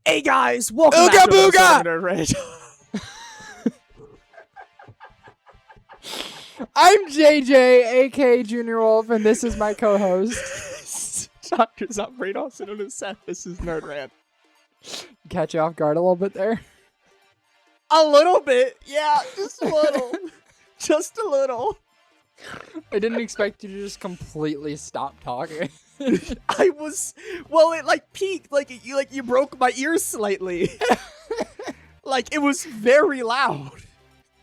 Hey guys, welcome back to the Nerdrant. I'm JJ, aka Junior Wolf, and this is my co-host. Doctors upgrade also known as Seth. This is Nerdrant. Catch you off guard a little bit there. A little bit, yeah, just a little, just a little. I didn't expect you to just completely stop talking. I was, well, it like peaked, you broke my ears slightly. Like it was very loud.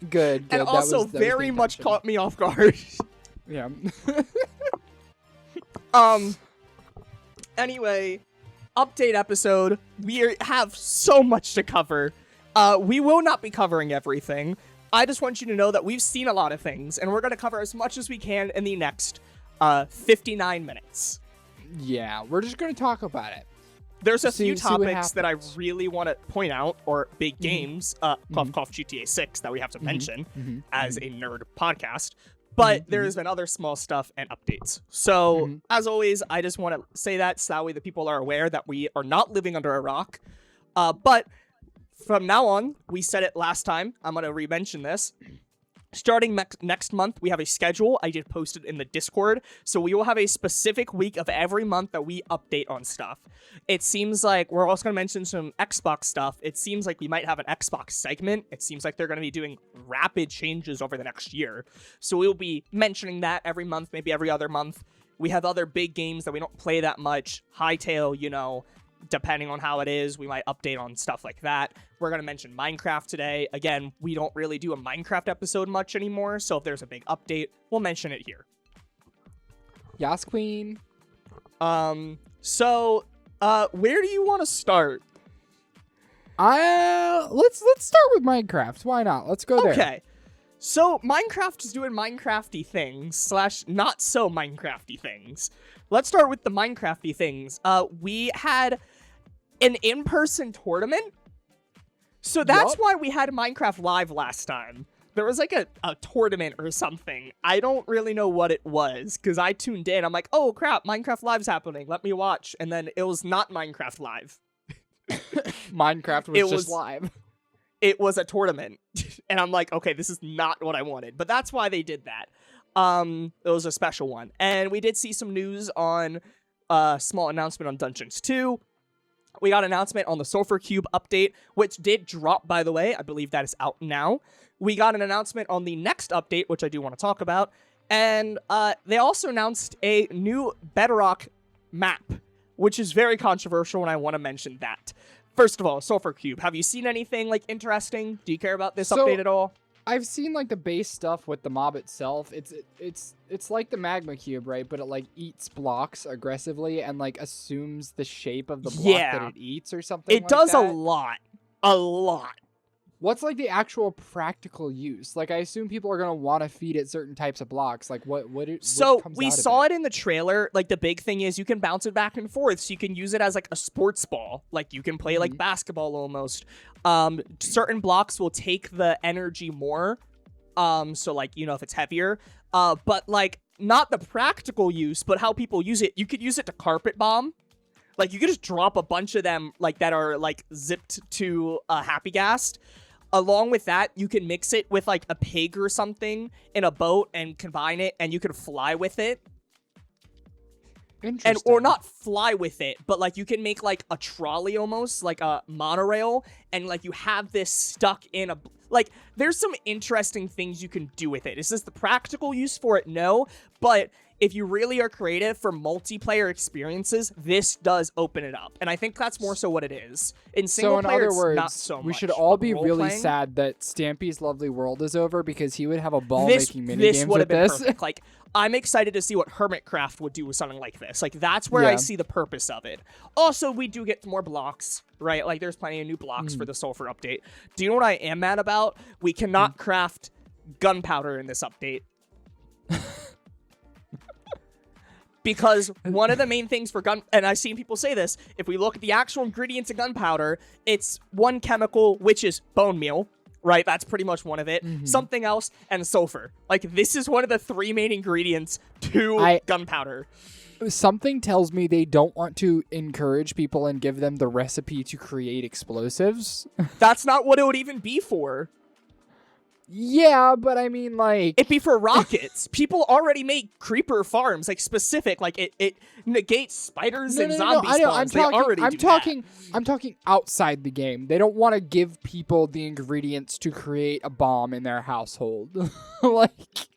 Good. And also very much caught me off guard. Yeah. Anyway, update episode. We have so much to cover. We will not be covering everything. I just want you to know that we've seen a lot of things, and we're going to cover as much as we can in the next 59 minutes. Yeah, we're just going to talk about it. There's a few topics that I really want to point out, or big games, cough GTA 6, that we have to mention as a nerd podcast. But there's been other small stuff and updates. So, as always, I just want to say that so that way the people are aware that we are not living under a rock. But from now on, we said it last time, I'm going to re-mention this. Starting next month, we have a schedule. I did post it in the Discord. So we will have a specific week of every month that we update on stuff. It seems like we're also going to mention some Xbox stuff. It seems like we might have an Xbox segment. It seems like they're going to be doing rapid changes over the next year. So we'll be mentioning that every month, maybe every other month. We have other big games that we don't play that much. Hightail, you know, depending on how it is, we might update on stuff like that. We're going to mention Minecraft today. Again, we don't really do a Minecraft episode much anymore, so if there's a big update, we'll mention it here. Yas Queen. So, where do you want to start? Let's start with Minecraft. Why not? Let's go there. Okay. So, Minecraft is doing Minecrafty things / not so Minecrafty things. Let's start with the Minecrafty things. We had an in-person tournament. So that's why we had Minecraft Live last time. There was like a tournament or something. I don't really know what it was because I tuned in. I'm like, oh crap, Minecraft Live's happening. Let me watch. And then it was not Minecraft Live. Minecraft was just live. It was a tournament. And I'm like, okay, this is not what I wanted. But that's why they did that. It was a special one. And we did see some news on a small announcement on Dungeons 2. We got an announcement on the Sulfur Cube update, which did drop, by the way. I believe that is out now. We got an announcement on the next update, which I do want to talk about. And they also announced a new Bedrock map, which is very controversial, and I want to mention that. First of all, Sulfur Cube. Have you seen anything like interesting? Do you care about this update at all? I've seen like the base stuff with the mob itself. It's like the magma cube, right? But it like eats blocks aggressively and like assumes the shape of the block that it eats or something. It does a lot. A lot. What's like the actual practical use? Like I assume people are gonna want to feed it certain types of blocks. Like what So we saw it in the trailer. Like the big thing is you can bounce it back and forth. So you can use it as like a sports ball. Like you can play like basketball almost. Certain blocks will take the energy more. So like, you know, if it's heavier. But like not the practical use, but how people use it. You could use it to carpet bomb. Like you could just drop a bunch of them like that are like zipped to Happy Gas. Along with that, you can mix it with like a pig or something in a boat and combine it, and you can fly with it. Interesting. Or not fly with it, but like you can make like a trolley almost, like a monorail, and like you have this stuck in a... Like, there's some interesting things you can do with it. Is this the practical use for it? No. But if you really are creative for multiplayer experiences, this does open it up. And I think that's more so what it is. In single player, it's not so much. We should all be really sad that Stampy's Lovely World is over because he would have a ball making minigames with this. Perfect. Like, I'm excited to see what Hermitcraft would do with something like this. Like, that's where I see the purpose of it. Also, we do get more blocks, right? Like, there's plenty of new blocks for the Sulfur update. Do you know what I am mad about? We cannot craft gunpowder in this update. Because one of the main things for and I've seen people say this, if we look at the actual ingredients of gunpowder, it's one chemical, which is bone meal, right? That's pretty much one of it. Something else, and sulfur. Like, this is one of the 3 main ingredients to gunpowder. Something tells me they don't want to encourage people and give them the recipe to create explosives. That's not what it would even be for. Yeah, but I mean, like... It'd be for rockets. People already make creeper farms, like, specific. Like, it negates spiders and zombie spawns. I'm talking outside the game. They don't want to give people the ingredients to create a bomb in their household. Like...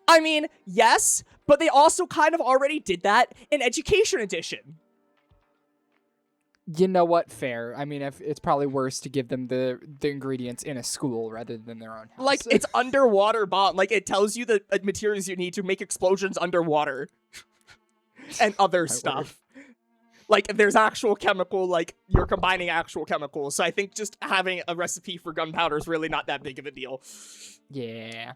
I mean, yes, but they also kind of already did that in Education Edition. You know what? Fair. I mean, if it's probably worse to give them the ingredients in a school rather than their own house. Like, it's underwater bomb. Like, it tells you the materials you need to make explosions underwater. And other stuff. Like, there's actual chemical, like, you're combining actual chemicals. So I think just having a recipe for gunpowder is really not that big of a deal. Yeah.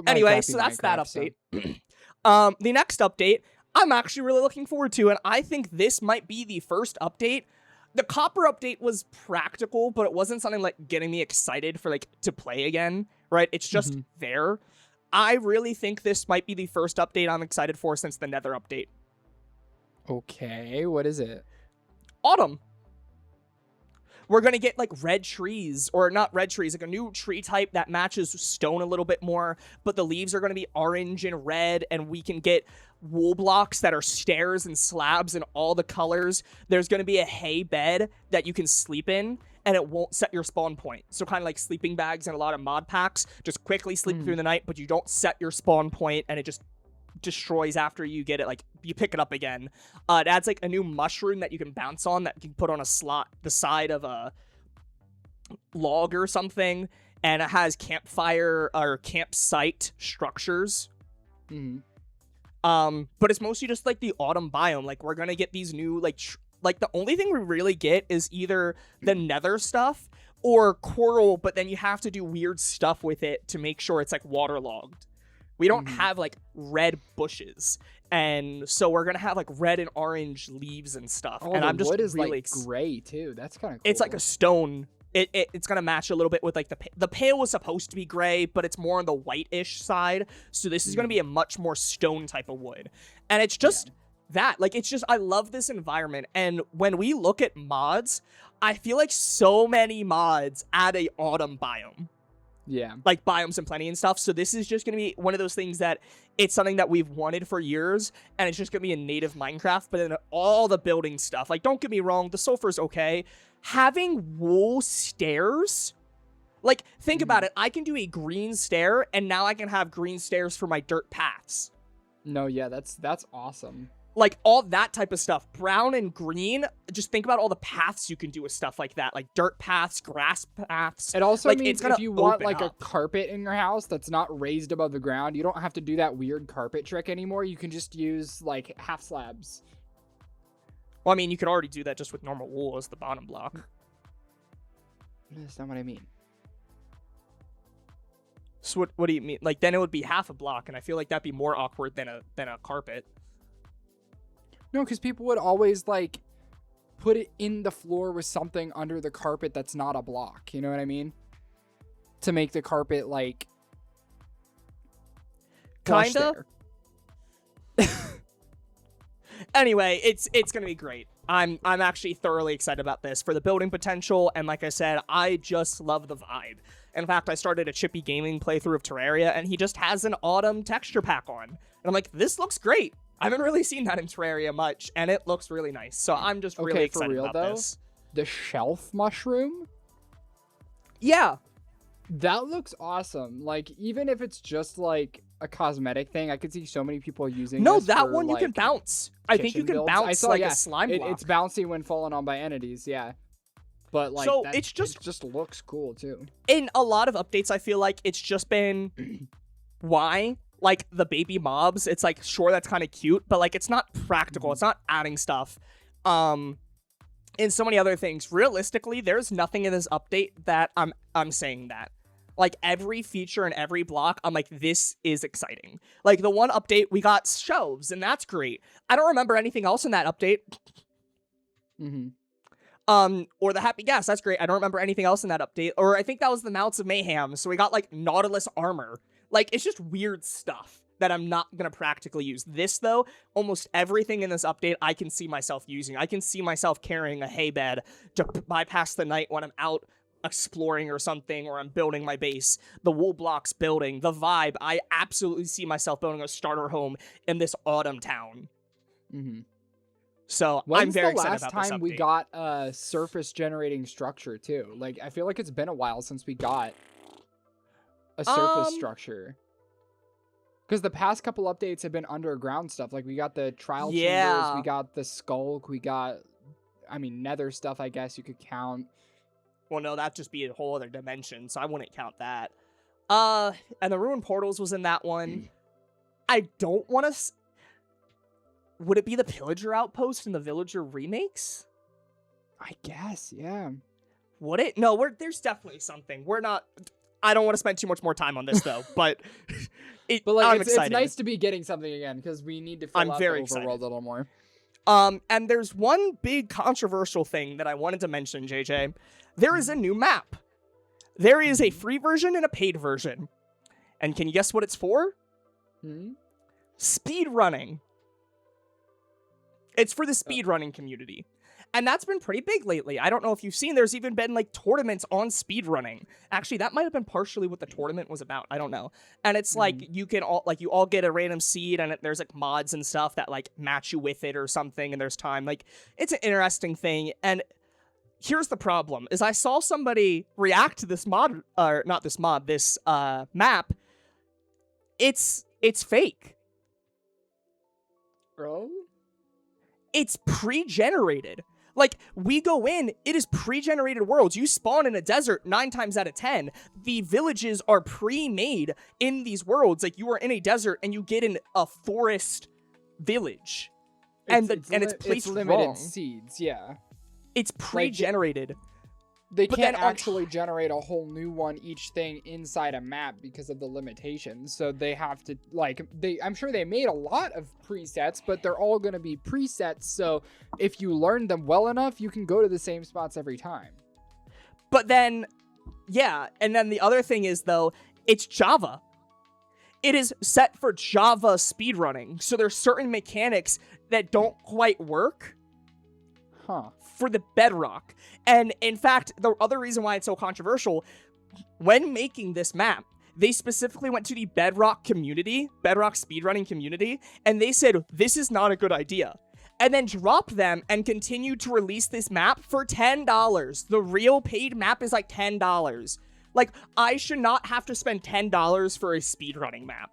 Anyway, so that's that update. The next update, I'm actually really looking forward to, and I think this might be the first update. The copper update was practical, but it wasn't something like getting me excited for like to play again, right? It's just there. I really think this might be the first update I'm excited for since the Nether update. Okay, what is it? Autumn. We're going to get, like, red trees, or not red trees, like a new tree type that matches stone a little bit more, but the leaves are going to be orange and red, and we can get wool blocks that are stairs and slabs in all the colors. There's going to be a hay bed that you can sleep in, and it won't set your spawn point. So kind of like sleeping bags in a lot of mod packs, just quickly sleep through the night, but you don't set your spawn point, and it just destroys after you get it, like you pick it up again. It adds like a new mushroom that you can bounce on that you can put on a slot the side of a log or something, and it has campfire or campsite structures. But it's mostly just like the autumn biome. Like we're gonna get these new like the only thing we really get is either the nether stuff or coral, but then you have to do weird stuff with it to make sure it's like waterlogged. We don't have, like, red bushes, and so we're gonna have, like, red and orange leaves and stuff. Oh, and I'm just wood is, really like, gray, too. That's kind of cool. It's like a stone. It's gonna match a little bit with, like, the pale was supposed to be gray, but it's more on the white-ish side, so this is gonna be a much more stone type of wood. And it's just that. Like, it's just, I love this environment, and when we look at mods, I feel like so many mods add a autumn biome. Yeah. Like biomes and plenty and stuff. So this is just going to be one of those things that it's something that we've wanted for years, and it's just going to be a native Minecraft, but then all the building stuff. Like, don't get me wrong, the sulfur's okay. Having wool stairs, like, think about it. I can do a green stair, and now I can have green stairs for my dirt paths. No, yeah, that's awesome. Like, all that type of stuff. Brown and green, just think about all the paths you can do with stuff like that. Like, dirt paths, grass paths. It also like, means if you want, like, a carpet in your house that's not raised above the ground, you don't have to do that weird carpet trick anymore. You can just use, like, half slabs. Well, I mean, you could already do that just with normal wool as the bottom block. That's not what I mean. So what do you mean? Like, then it would be half a block, and I feel like that'd be more awkward than a carpet. No, because people would always, like, put it in the floor with something under the carpet that's not a block. You know what I mean? To make the carpet, like... Kinda. Anyway, it's gonna be great. I'm actually thoroughly excited about this for the building potential, and like I said, I just love the vibe. In fact, I started a Chippy Gaming playthrough of Terraria, and he just has an autumn texture pack on. And I'm like, this looks great. I haven't really seen that in Terraria much, and it looks really nice. So I'm just really excited about this. The shelf mushroom? Yeah. That looks awesome. Like, even if it's just, like, a cosmetic thing, I could see so many people using No, this that for, one you like, can bounce. I think you can builds. bounce saw, like a slime block. It's bouncy when fallen on by entities, yeah. But, like, so it just looks cool, too. In a lot of updates, I feel like it's just been... Why? Like, the baby mobs, it's like, sure, that's kind of cute, but, like, it's not practical. It's not adding stuff. And so many other things. Realistically, there's nothing in this update that I'm saying that. Like, every feature and every block, I'm like, this is exciting. Like, the one update, we got shelves, and that's great. I don't remember anything else in that update. Or the Happy Gas, that's great. I don't remember anything else in that update. Or I think that was the Mounts of Mayhem, so we got, like, Nautilus armor. Like, it's just weird stuff that I'm not going to practically use. This, though, almost everything in this update I can see myself using. I can see myself carrying a hay bed to bypass the night when I'm out exploring or something, or I'm building my base. The wool blocks building, the vibe, I absolutely see myself building a starter home in this autumn town. Mm-hmm. So I'm very excited about this update. When's the last time we got a surface generating structure too? Like, I feel like it's been a while since we got a surface structure. Because the past couple updates have been underground stuff. Like, we got the trial chambers, we got the skulk, we got, I mean, nether stuff, I guess you could count. Well, no, that'd just be a whole other dimension, so I wouldn't count that. And the ruined portals was in that one. I don't want to... Would it be the pillager outpost and the villager remakes? I guess, yeah. Would it? No, there's definitely something. We're not... I don't want to spend too much more time on this, though, but... I'm excited. It's nice to be getting something again, because we need to fill out the overworld a little more. And there's one big controversial thing that I wanted to mention, JJ. There is a new map. There is a free version and a paid version. And can you guess what it's for? Speedrunning. It's for the speedrunning community. And that's been pretty big lately. I don't know if you've seen, there's even been like tournaments on speedrunning. Actually, that might have been partially what the tournament was about. I don't know. And it's like you can all get a random seed, and there's like mods and stuff that like match you with it or something, and there's time. Like, it's an interesting thing. And here's the problem, is I saw somebody react to this mod, or not this mod, this map. It's fake. Bro? It's pre-generated. Like, we go in, it is pre-generated worlds. You spawn in a desert 9 times out of 10. The villages are pre-made in these worlds. Like, you are in a desert and you get in a forest village. It's placed limited wrong. Seeds, yeah. It's pre-generated. They can't actually generate a whole new one each thing inside a map because of the limitations. So they have to, like, I'm sure they made a lot of presets, but they're all going to be presets. So if you learn them well enough, you can go to the same spots every time. But then, yeah. And then the other thing is, though, it's Java. It is set for Java speedrunning. So there's certain mechanics that don't quite work. For the Bedrock. And in fact, the other reason why it's so controversial, when making this map, they specifically went to the Bedrock community, Bedrock speedrunning community, and they said, this is not a good idea. And then dropped them and continued to release this map for $10. The real paid map is like $10. Like, I should not have to spend $10 for a speedrunning map.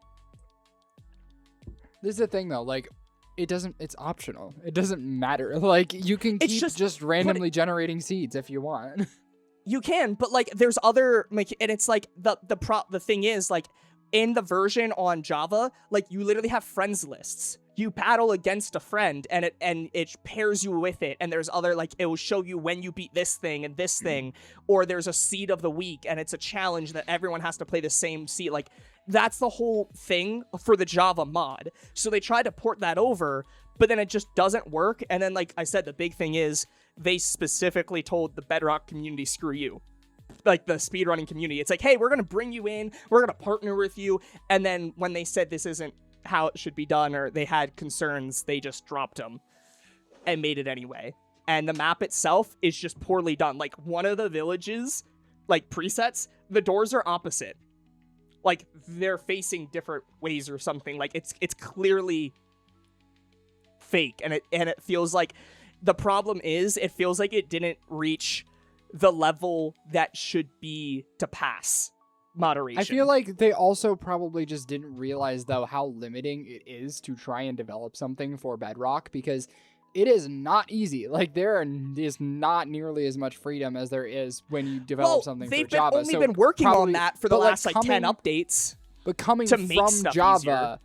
This is the thing, though, like, it's optional. It doesn't matter. Like, you can keep just randomly generating seeds if you want. You can, but like, there's other, and it's like, the thing is, like, in the version on Java, like, you literally have friends lists. You battle against a friend, and it pairs you with it, and there's other, like, it will show you when you beat this thing and this thing, or there's a seed of the week, and it's a challenge that everyone has to play the same seed. Like, that's the whole thing for the Java mod. So they tried to port that over, but then it just doesn't work. And then, like I said, the big thing is they specifically told the Bedrock community, screw you. Like, the speedrunning community. It's like, hey, we're going to bring you in. We're going to partner with you. And then when they said this isn't how it should be done, or they had concerns, they just dropped them and made it anyway. And the map itself is just poorly done. Like, one of the villages, like, presets, the doors are opposite. Like, they're facing different ways or something. Like, it's clearly fake, and it feels like the problem is it feels like it didn't reach the level that should be to pass moderation. I feel like they also probably just didn't realize, though, how limiting it is to try and develop something for Bedrock, because it is not easy. Like, there is not nearly as much freedom as there is when you develop something for Java. They've only been working on that for the last, like, 10 updates. But coming from Java,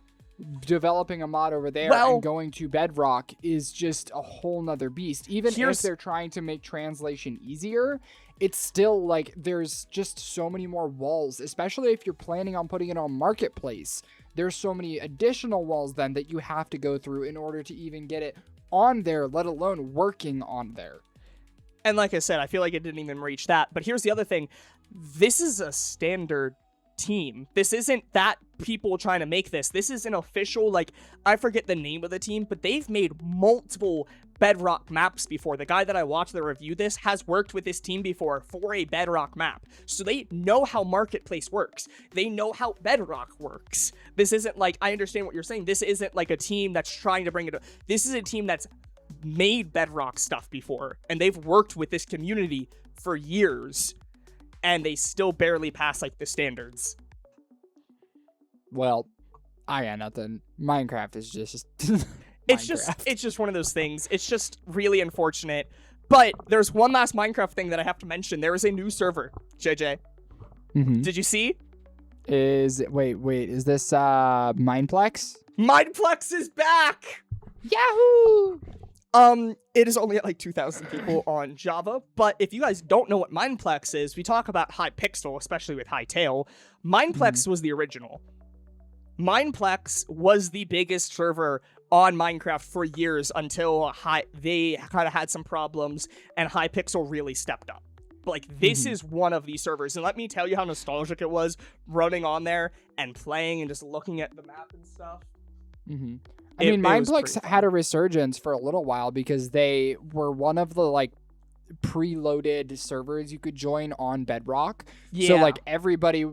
developing a mod over there and going to Bedrock is just a whole nother beast. Even if they're trying to make translation easier, it's still, like, there's just so many more walls, especially if you're planning on putting it on Marketplace. There's so many additional walls then that you have to go through in order to even get it on there, let alone working on there. And like I said, I feel like it didn't even reach that. But here's the other thing. This is a standard team. This isn't that people trying to make this. This is an official, like, I forget the name of the team, but they've made multiple Bedrock maps before. The guy that I watched that review this has worked with this team before for a Bedrock map. So they know how Marketplace works. They know how Bedrock works. This isn't like, I understand what you're saying. This isn't like a team that's trying to bring it up. This is a team that's made Bedrock stuff before, and they've worked with this community for years, and they still barely pass like the standards. Well, I got nothing. Minecraft is just it's just one of those things. It's just really unfortunate. But there's one last Minecraft thing that I have to mention. There is a new server, JJ. Mm-hmm. Did you see? Wait, is this Mineplex? Mineplex is back! Yahoo! It is only at like 2,000 people on Java, but if you guys don't know what Mineplex is, we talk about Hypixel, especially with Hytale. Mineplex was the original. Mineplex was the biggest server on Minecraft for years until they kind of had some problems and Hypixel really stepped up. Like, this is one of these servers, and let me tell you how nostalgic it was running on there and playing and just looking at the map and stuff. I mean, Mineplex had a resurgence for a little while because they were one of the, like, preloaded servers you could join on Bedrock. Yeah. So, like, everybody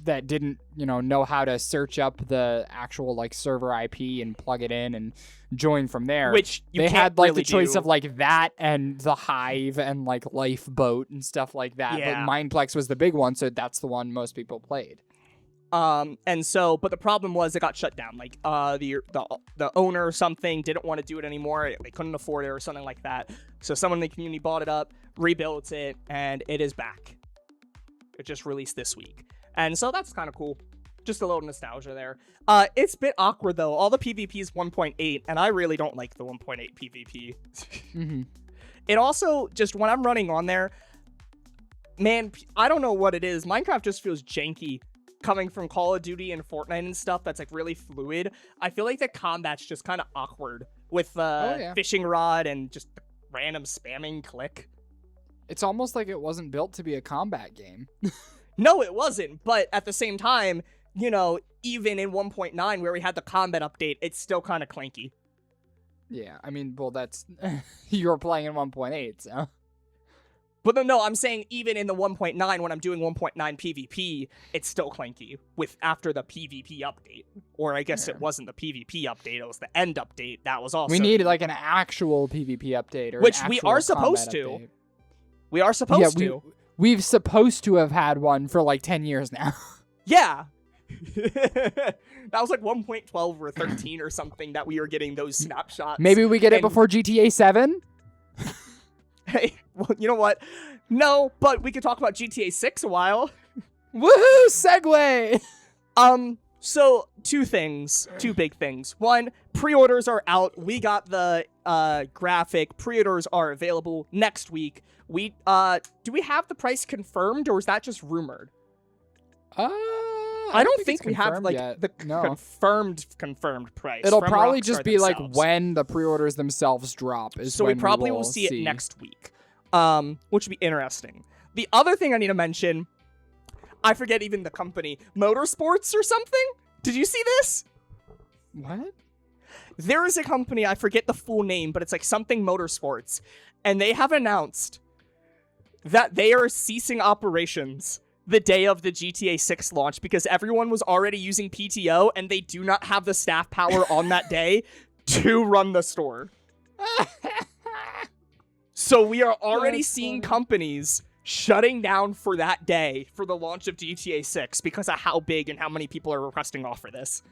that didn't, know how to search up the actual, like, server IP and plug it in and join from there. Which they had, like, the choice of, like, that and the Hive and, like, Lifeboat and stuff like that. Yeah. But Mineplex was the big one, so that's the one most people played. And so, but the problem was it got shut down. Like, the owner or something didn't want to do it anymore. They couldn't afford it or something like that. So someone in the community bought it up, rebuilt it, and it is back. It just released this week. And so that's kind of cool. Just a little nostalgia there. It's a bit awkward though. All the PvP is 1.8, and I really don't like the 1.8 PvP. It also, just when I'm running on there, man, I don't know what it is. Minecraft just feels janky. Coming from Call of Duty and Fortnite and stuff that's like really fluid, I feel like the combat's just kind of awkward with fishing rod and just random spamming click. It's almost like it wasn't built to be a combat game. No, it wasn't. But at the same time, even in 1.9 where we had the combat update, it's still kind of clanky. Yeah, I mean, well, that's you're playing in 1.8, so. But no, I'm saying even in the 1.9, when I'm doing 1.9 PvP, it's still clanky after the PvP update. Or I guess it wasn't the PvP update, it was the end update. That was also... We needed like an actual PvP update. Or which we are supposed to. Update. We are supposed to. We've supposed to have had one for like 10 years now. Yeah. That was like 1.12 or 13 or something that we were getting those snapshots. Maybe we get it before GTA 7? Hey, well, you know what? No, but we could talk about GTA 6 a while. Woohoo! Segue! So two big things. One, pre-orders are out. We got the graphic. Pre-orders are available next week. Do we have the price confirmed, or is that just rumored? I don't think we have like the confirmed price. It'll probably just be like when the pre-orders themselves drop. So we probably will see it next week, which would be interesting. The other thing I need to mention, I forget even the company, Motorsports or something. Did you see this? What? There is a company, I forget the full name, but it's like something Motorsports, and they have announced that they are ceasing operations the day of the GTA 6 launch because everyone was already using PTO and they do not have the staff power on that day to run the store. So we are already seeing companies shutting down for that day for the launch of GTA 6 because of how big and how many people are requesting off for this.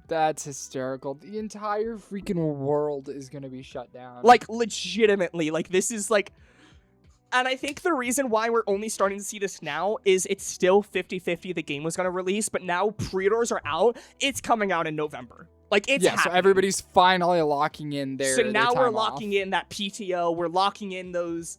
That's hysterical. The entire freaking world is going to be shut down. Like, legitimately. Like, this is like... And I think the reason why we're only starting to see this now is it's still 50-50 the game was going to release, but now pre-orders are out. It's coming out in November. Like, it's happening. So everybody's finally locking in their So now we're locking off. in that PTO. We're locking in those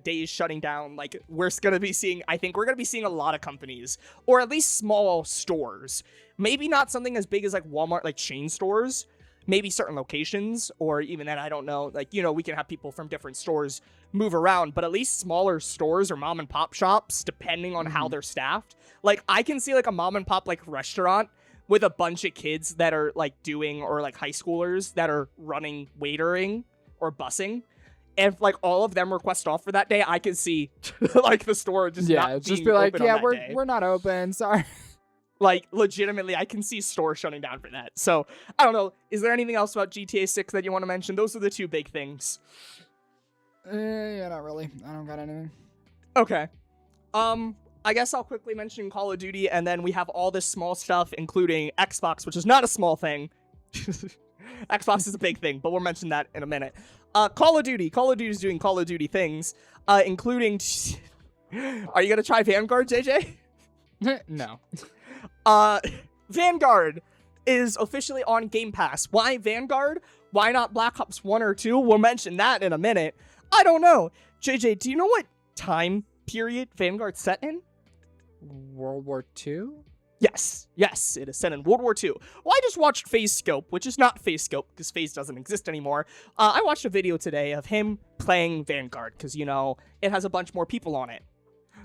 days shutting down. Like, we're going to be seeing... I think we're going to be seeing a lot of companies, or at least small stores. Maybe not something as big as, like, Walmart, like, chain stores, maybe certain locations, or even then, I don't know. Like, we can have people from different stores move around, but at least smaller stores or mom and pop shops, depending on how they're staffed. Like, I can see like a mom and pop like restaurant with a bunch of kids that are like or like high schoolers that are running waitering or busing. If like all of them request off for that day, I can see like the store just not just being be like, open yeah, on that day. we're not open. Sorry. Like, legitimately, I can see stores shutting down for that. So, I don't know. Is there anything else about GTA 6 that you want to mention? Those are the two big things. Yeah, not really. I don't got anything. Okay. I guess I'll quickly mention Call of Duty, and then we have all this small stuff, including Xbox, which is not a small thing. Xbox is a big thing, but we'll mention that in a minute. Call of Duty. Call of Duty is doing Call of Duty things, including... Are you going to try Vanguard, JJ? No. Vanguard is officially on Game Pass. Why Vanguard? Why not Black Ops 1 or 2? We'll mention that in a minute. I don't know. JJ, do you know what time period Vanguard's set in? World War II? Yes, it is set in World War II. Well, I just watched FaZe Scope, which is not FaZe Scope, because FaZe doesn't exist anymore. I watched a video today of him playing Vanguard, because, it has a bunch more people on it.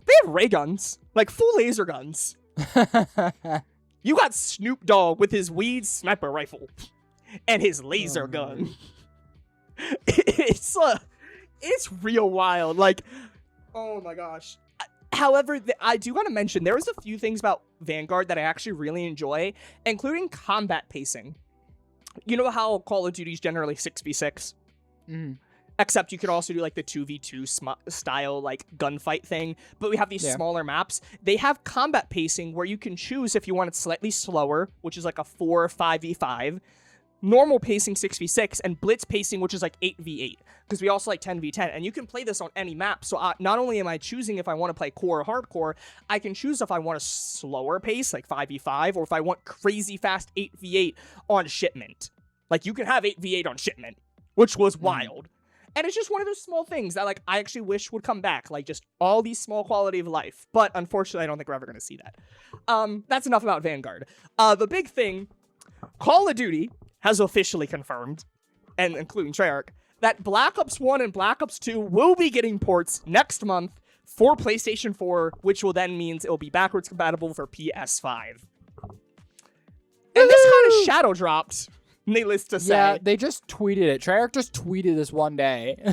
They have ray guns, like full laser guns. You got Snoop Dogg with his weed sniper rifle and his laser gun. It's real wild. Like, oh my gosh. However, I do want to mention there is a few things about Vanguard that I actually really enjoy, including combat pacing. You know how Call of Duty is generally 6v6? Except you could also do like the 2v2 style like gunfight thing, but we have these smaller maps. They have combat pacing where you can choose if you want it slightly slower, which is like a 4 or 5v5, normal pacing 6v6, and blitz pacing, which is like 8v8, because we also like 10v10, and you can play this on any map. So not only am I choosing if I want to play core or hardcore, I can choose if I want a slower pace like 5v5, or if I want crazy fast 8v8 on shipment. Like, you can have 8v8 on shipment, which was wild. And it's just one of those small things that, like, I actually wish would come back. Like, just all these small quality of life. But, unfortunately, I don't think we're ever going to see that. That's enough about Vanguard. The big thing, Call of Duty has officially confirmed, and including Treyarch, that Black Ops 1 and Black Ops 2 will be getting ports next month for PlayStation 4, which will then means it will be backwards compatible for PS5. And this kind of shadow dropped. Needless to say. Yeah, they just tweeted it. Treyarch just tweeted this one day.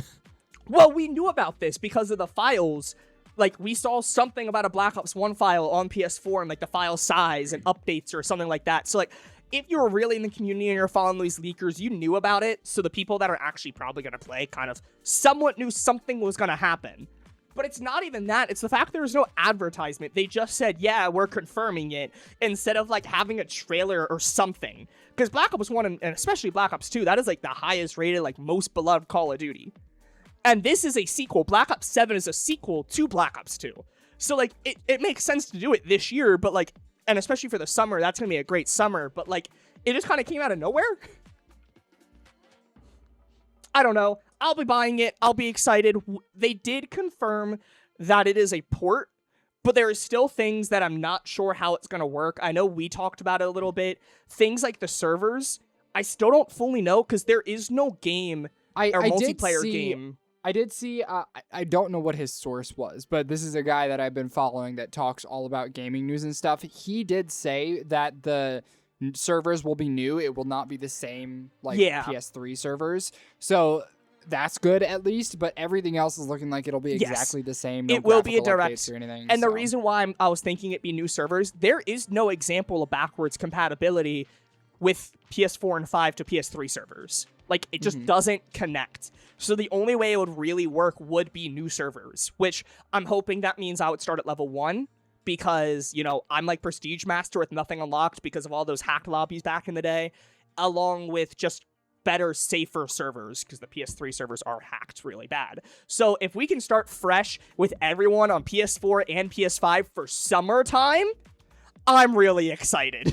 Well, we knew about this because of the files. Like, we saw something about a Black Ops 1 file on PS4 and, like, the file size and updates or something like that. So, like, if you're really in the community and you're following these leakers, you knew about it. So the people that are actually probably going to play kind of somewhat knew something was going to happen. But it's not even that. It's the fact there was no advertisement. They just said, yeah, we're confirming it, instead of, like, having a trailer or something. Because Black Ops 1 and especially Black Ops 2, that is, like, the highest rated, like, most beloved Call of Duty. And this is a sequel. Black Ops 7 is a sequel to Black Ops 2. So, like, it makes sense to do it this year, but, like, and especially for the summer, that's going to be a great summer. But, like, it just kind of came out of nowhere. I don't know. I'll be buying it. I'll be excited. They did confirm that it is a port, but there are still things that I'm not sure how it's going to work. I know we talked about it a little bit. Things like the servers, I still don't fully know because there is no game or multiplayer game. I did see, I don't know what his source was, but this is a guy that I've been following that talks all about gaming news and stuff. He did say that the servers will be new. It will not be the same like PS3 servers. So that's good at least, but everything else is looking like it'll be exactly the same. No, it will be a direct or anything. And the reason why I was thinking it'd be new servers, there is no example of backwards compatibility with PS4 and 5 to PS3 servers. Like, it just doesn't connect. So the only way it would really work would be new servers, which I'm hoping that means I would start at level 1 because, you know, I'm like Prestige Master with nothing unlocked because of all those hacked lobbies back in the day, along with just better, safer servers because the PS3 servers are hacked really bad. So if we can start fresh with everyone on PS4 and PS5 for summertime, I'm really excited.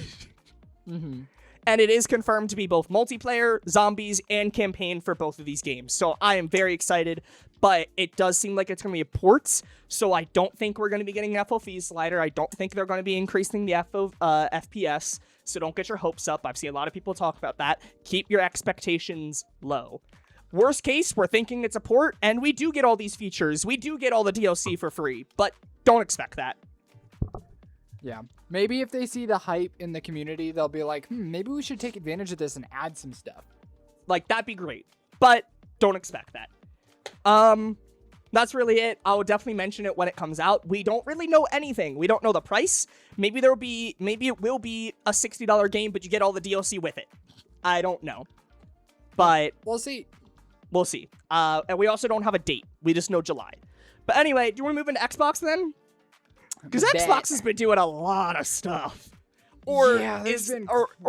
And it is confirmed to be both multiplayer, zombies, and campaign for both of these games. So I am very excited, but it does seem like it's going to be a ports. So I don't think we're going to be getting an FOV slider. I don't think they're going to be increasing the FPS. so don't get your hopes up. I've seen a lot of people talk about that. Keep your expectations low. Worst case, we're thinking it's a port, and we do get all these features. We do get all the DLC for free, but don't expect that. Yeah. Maybe if they see the hype in the community, they'll be like, maybe we should take advantage of this and add some stuff. Like, that'd be great, but don't expect that. That's really it. I will definitely mention it when it comes out. We don't really know anything. We don't know the price. Maybe it will be a $60 game, but you get all the DLC with it. I don't know, but we'll see. We'll see. And we also don't have a date. We just know July. But anyway, do you want to move into Xbox then? Because Xbox has been doing a lot of stuff. Or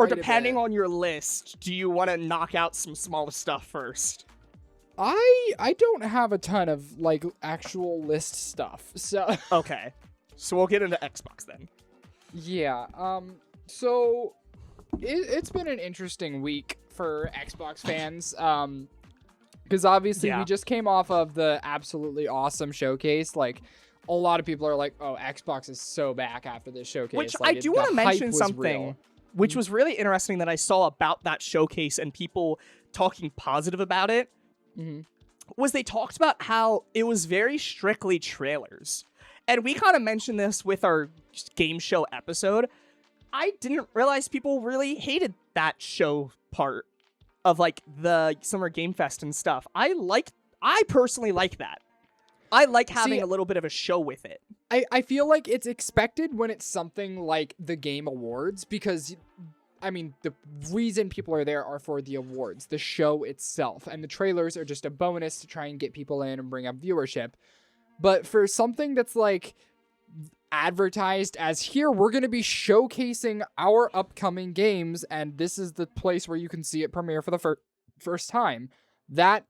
depending on your list, do you want to knock out some small stuff first? I don't have a ton of like actual list stuff. So okay. So we'll get into Xbox then. Yeah. So it's been an interesting week for Xbox fans. Because obviously we just came off of the absolutely awesome showcase. Like, a lot of people are like, oh, Xbox is so back after this showcase. Which like, I do want to mention something which was really interesting that I saw about that showcase and people talking positive about it. Was they talked about how it was very strictly trailers. And we kind of mentioned this with our game show episode. I didn't realize people really hated that show part of like the Summer Game Fest and stuff. I personally like that. I like having a little bit of a show with it. I feel like it's expected when it's something like the Game Awards because, I mean, the reason people are there are for the awards, the show itself, and the trailers are just a bonus to try and get people in and bring up viewership. But for something that's like advertised as here, we're going to be showcasing our upcoming games, and this is the place where you can see it premiere for the first time. That,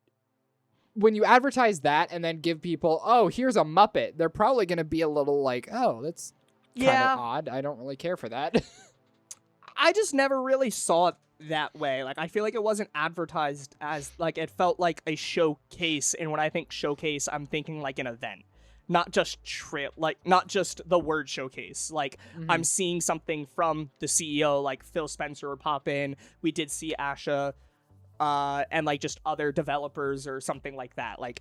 when you advertise that and then give people, oh, here's a Muppet, they're probably going to be a little like, oh, that's kind of odd. I don't really care for that. I just never really saw it that way. Like, I feel like it wasn't advertised as, like, it felt like a showcase, and when I think showcase, I'm thinking like an event. Not just not just the word showcase. Like, I'm seeing something from the CEO, like Phil Spencer would pop in. We did see Asha, and like just other developers or something like that. Like,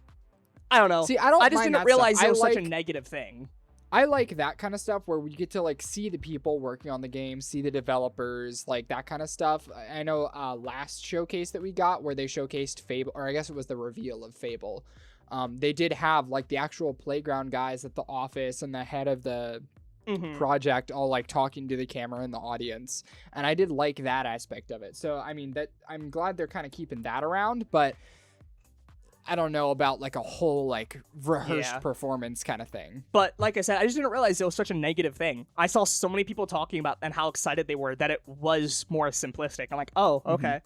I don't know. See, I just didn't realize it was such a negative thing. I like that kind of stuff where we get to like see the people working on the game, see the developers, like that kind of stuff. I know last showcase that we got where they showcased Fable, or I guess it was the reveal of Fable. They did have like the actual Playground guys at the office and the head of the project all like talking to the camera in the audience. And I did like that aspect of it. So, I mean, that I'm glad they're kind of keeping that around, but I don't know about like a whole like rehearsed performance kind of thing. But like I said, I just didn't realize it was such a negative thing. I saw so many people talking about and how excited they were that it was more simplistic. I'm like, oh, okay.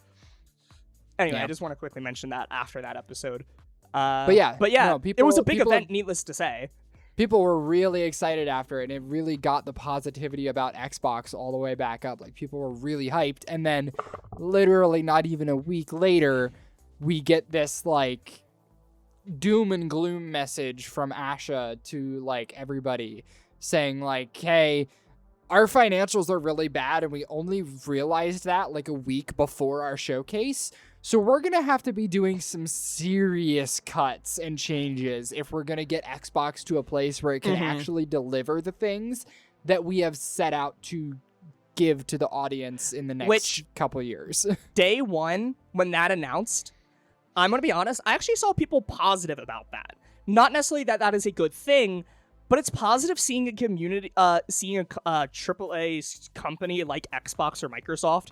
Anyway, I just want to quickly mention that after that episode. But yeah, no, it was a big event, needless to say. People were really excited after it, and it really got the positivity about Xbox all the way back up. Like, people were really hyped, and then literally not even a week later, we get this, like, doom and gloom message from Asha to, like, everybody saying, like, hey, our financials are really bad, and we only realized that, like, a week before our showcase. So we're going to have to be doing some serious cuts and changes if we're going to get Xbox to a place where it can actually deliver the things that we have set out to give to the audience in the next couple years. Day one, when that announced, I'm going to be honest, I actually saw people positive about that. Not necessarily that that is a good thing, but it's positive seeing a community, seeing a AAA company like Xbox or Microsoft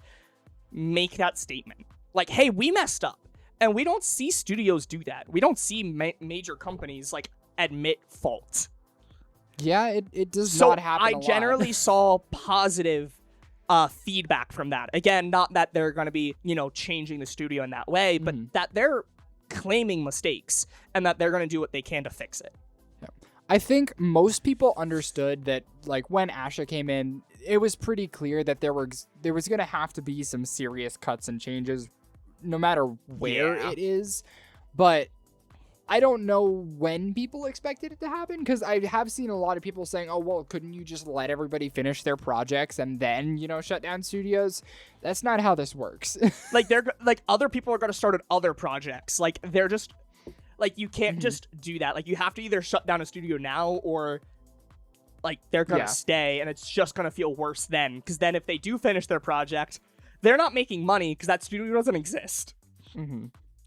make that statement. Like, hey, we messed up. And we don't see studios do that. We don't see major companies, like, admit fault. Yeah, it does not happen a lot. I generally saw positive feedback from that. Again, not that they're going to be, changing the studio in that way, but that they're claiming mistakes and that they're going to do what they can to fix it. Yeah. I think most people understood that, like, when Asha came in, it was pretty clear that there was going to have to be some serious cuts and changes no matter where it is. But I don't know when people expected it to happen, because I have seen a lot of people saying, oh, well, couldn't you just let everybody finish their projects and then, shut down studios? That's not how this works. Like, other people are going to start at other projects. Like, they're just, like, you can't just do that. Like, you have to either shut down a studio now or, like, they're going to stay, and it's just going to feel worse then. Because then if they do finish their project, they're not making money because that studio doesn't exist.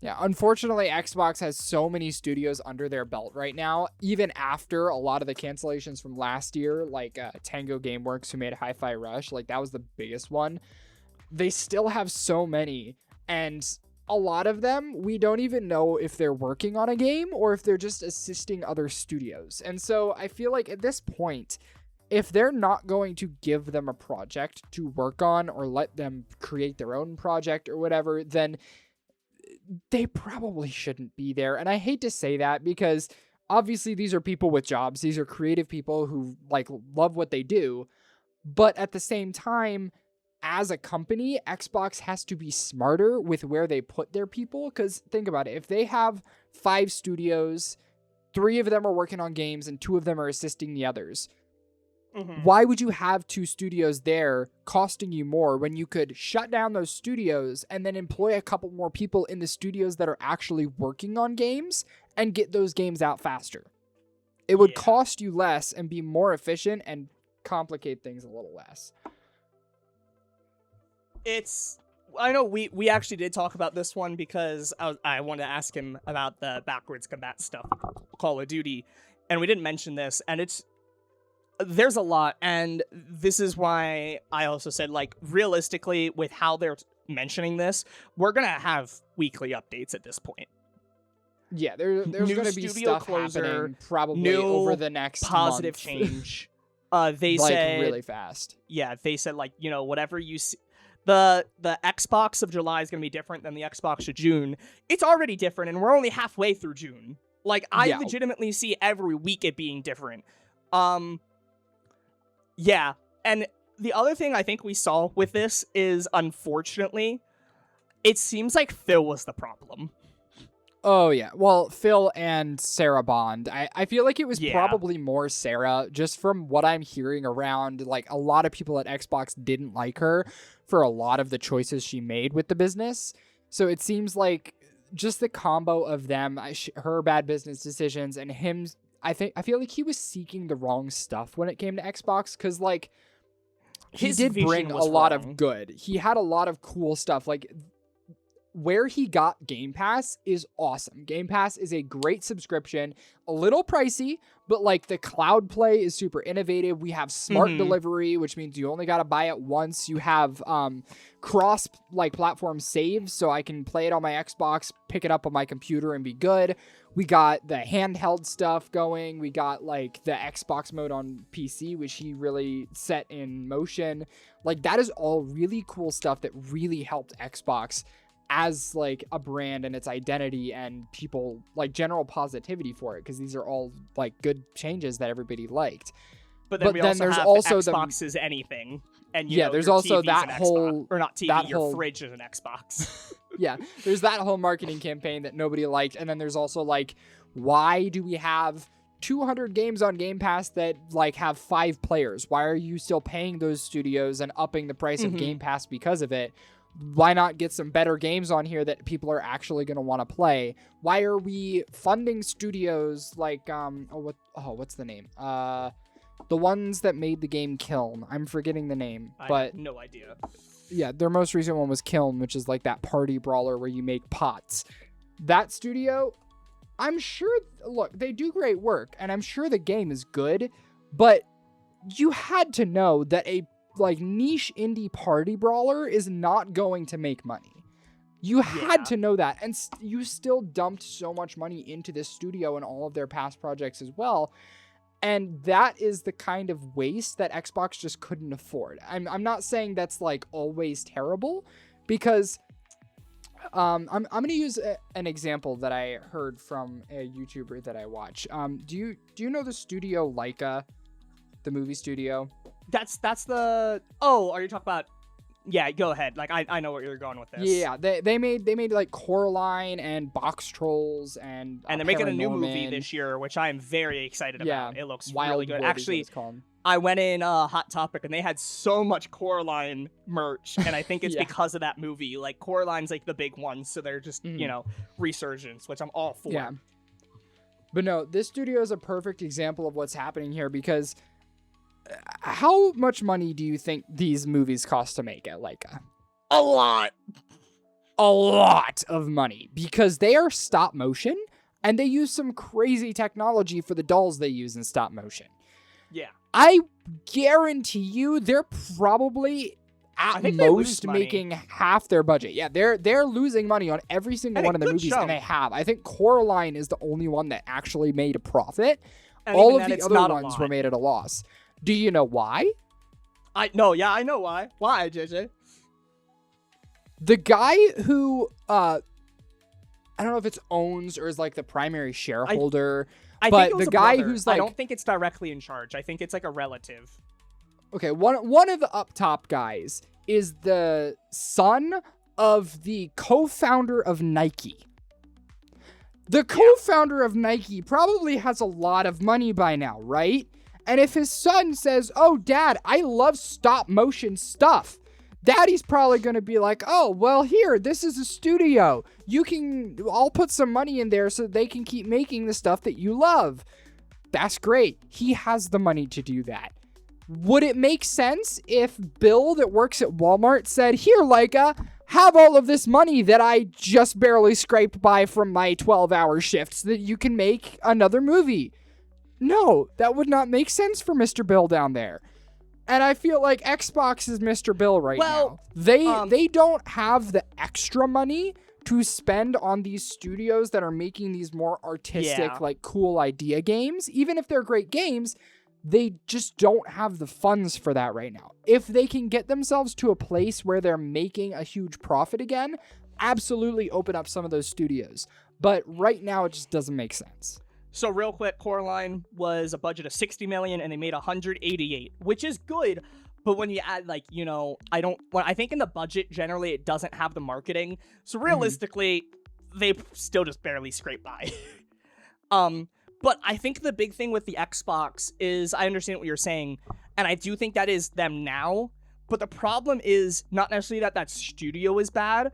Yeah, unfortunately, Xbox has so many studios under their belt right now, even after a lot of the cancellations from last year, like Tango Gameworks, who made Hi-Fi Rush, like that was the biggest one. They still have so many, and a lot of them, we don't even know if they're working on a game or if they're just assisting other studios. And so I feel like at this point, if they're not going to give them a project to work on or let them create their own project or whatever, then they probably shouldn't be there. And I hate to say that, because obviously these are people with jobs. These are creative people who like love what they do. But at the same time, as a company, Xbox has to be smarter with where they put their people. Because think about it. If they have 5 studios, 3 of them are working on games and 2 of them are assisting the others, why would you have 2 studios there costing you more when you could shut down those studios and then employ a couple more people in the studios that are actually working on games and get those games out faster? It would cost you less and be more efficient and complicate things a little less. I know we actually did talk about this one because I wanted to ask him about the backwards combat stuff, Call of Duty, and we didn't mention this, and there's a lot, and this is why I also said, like, realistically, with how they're mentioning this, we're gonna have weekly updates at this point. Yeah, there's gonna be stuff happening probably over the next positive month. change. They like, said really fast. Yeah, they said, like, whatever you see, the Xbox of July is gonna be different than the Xbox of June. It's already different, and we're only halfway through June. Like, I legitimately see every week it being different. Yeah, and the other thing I think we saw with this is, unfortunately, it seems like Phil was the problem. Oh, yeah. Well, Phil and Sarah Bond. I feel like it was probably more Sarah, just from what I'm hearing around. Like, a lot of people at Xbox didn't like her for a lot of the choices she made with the business. So it seems like just the combo of them, her bad business decisions, and him... I feel like he was seeking the wrong stuff when it came to Xbox, because, like, he did bring a lot of good. He had a lot of cool stuff. Like, where he got Game Pass is awesome. Game Pass is a great subscription, a little pricey, but, like, the cloud play is super innovative. We have smart delivery, which means you only got to buy it once. You have cross, like, platform saves, so I can play it on my Xbox, pick it up on my computer, and be good. We got the handheld stuff going. We got, like, the Xbox mode on PC, which he really set in motion. Like, that is all really cool stuff that really helped Xbox as, like, a brand and its identity and people, like, general positivity for it, because these are all, like, good changes that everybody liked. But then there's also Xbox is anything. And there's also that whole... Or not TV, your fridge is an Xbox. Yeah, there's that whole marketing campaign that nobody liked. And then there's also, like, why do we have 200 games on Game Pass that, like, have 5 players? Why are you still paying those studios and upping the price of Game Pass because of it? Why not get some better games on here that people are actually going to want to play? Why are we funding studios like, what's the name? The ones that made the game Kiln. I'm forgetting the name, but I have no idea. Yeah, their most recent one was Kiln, which is like that party brawler where you make pots. That studio, I'm sure, look, they do great work, and I'm sure the game is good, but you had to know that a, like, niche indie party brawler is not going to make money. You had to know that, and you still dumped so much money into this studio and all of their past projects as well. And that is the kind of waste that Xbox just couldn't afford. I'm not saying that's, like, always terrible, because I'm going to use an example that I heard from a YouTuber that I watch. Do you know the studio Leica, the movie studio? That's the... Oh, are you talking about Yeah, go ahead. Like I know where you're going with this. Yeah, they made like Coraline and Box Trolls and they're making a new movie this year, which I am very excited about. It looks really good. Actually, I went in Hot Topic and they had so much Coraline merch, and I think it's because of that movie. Like Coraline's like the big one, so they're just resurgence, which I'm all for. Yeah. But no, this studio is a perfect example of what's happening here, because how much money do you think these movies cost to make at Laika? A lot of money, because they are stop motion and they use some crazy technology for the dolls they use in stop motion. Yeah. I guarantee you they're probably at most making half their budget. Yeah, they're losing money on every single one of the movies, and they have. I think Coraline is the only one that actually made a profit. And all of the other ones were made at a loss. Do you know why? I know why. Why, JJ? The guy who I don't know if it's owns or is like the primary shareholder. I but think it was the guy brother. who's like, I don't think it's directly in charge. I think it's like a relative. Okay, one of the up top guys is the son of the co-founder of Nike. The co-founder of Nike probably has a lot of money by now, right? And if his son says, "Oh, Dad, I love stop motion stuff," Daddy's probably going to be like, "Oh, well, here, this is a studio. I'll put some money in there so they can keep making the stuff that you love." That's great. He has the money to do that. Would it make sense if Bill that works at Walmart said, "Here, Laika, have all of this money that I just barely scraped by from my 12-hour shifts so that you can make another movie"? No, that would not make sense for Mr. Bill down there. And I feel like Xbox is Mr. Bill right now. They don't have the extra money to spend on these studios that are making these more artistic, like cool idea games. Even if they're great games, they just don't have the funds for that right now. If they can get themselves to a place where they're making a huge profit again, absolutely open up some of those studios. But right now, it just doesn't make sense. So real quick, Coraline was a budget of $60 million and they made $188, which is good. But when you add I think in the budget, generally it doesn't have the marketing. So realistically, they still just barely scrape by. But I think the big thing with the Xbox is, I understand what you're saying, and I do think that is them now. But the problem is not necessarily that studio is bad.